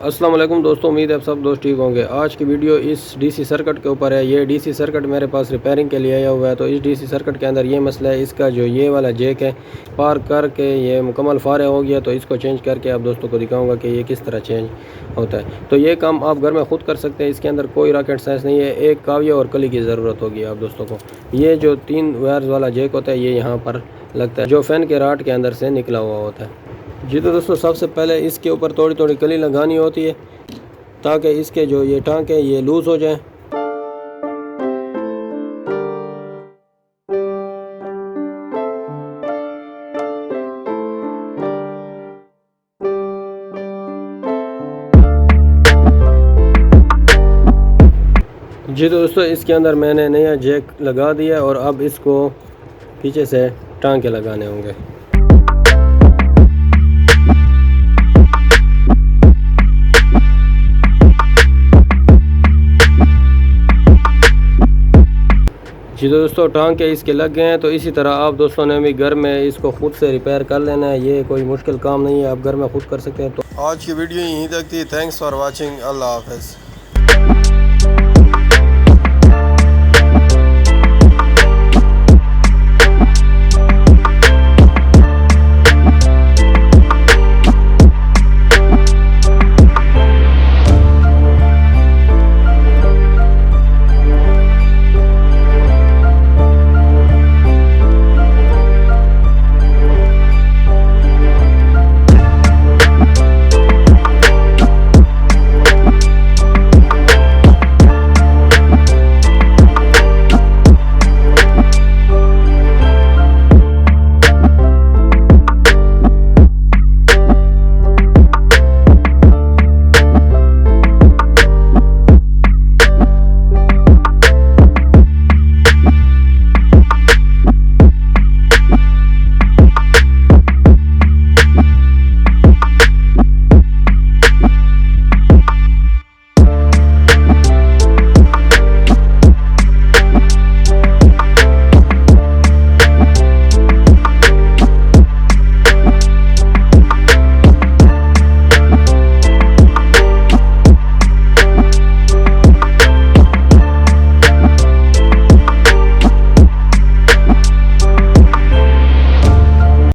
अस्सलाम वालेकुम दोस्तों, उम्मीद है आप सब दोस्त ठीक होंगे। आज की वीडियो इस डीसी सर्किट के ऊपर है। ये डीसी सर्किट मेरे पास रिपेयरिंग के लिए आया हुआ है। तो इस डीसी सर्किट के अंदर ये मसला है, इसका जो ये वाला जैक है पार करके ये मुकम्मल फारे हो गया। तो इसको चेंज करके आप दोस्तों को दिखाऊंगा कि ये किस तरह चेंज होता है। तो ये काम आप घर में खुद कर सकते हैं, इसके अंदर कोई रॉकेट साइंस नहीं है। एक काविया और कली की ज़रूरत होगी आप दोस्तों को। ये जो 3 वायर्स वाला जैक होता है ये यहाँ पर लगता है, जो फ़ैन के राट के अंदर से निकला हुआ होता है। जी तो दोस्तों, सबसे पहले इसके ऊपर थोड़ी थोड़ी कली लगानी होती है ताकि इसके जो ये टांक है ये लूज़ हो जाए। जी तो दोस्तों, इसके अंदर मैंने नया जैक लगा दिया और अब इसको पीछे से टांके लगाने होंगे। जी तो दोस्तों, टांके इसके लग गए हैं। तो इसी तरह आप दोस्तों ने भी घर में इसको खुद से रिपेयर कर लेना है। ये कोई मुश्किल काम नहीं है, आप घर में खुद कर सकते हैं। तो आज की वीडियो यहीं तक थी। Thanks for watching. अल्लाह हाफ़िज़।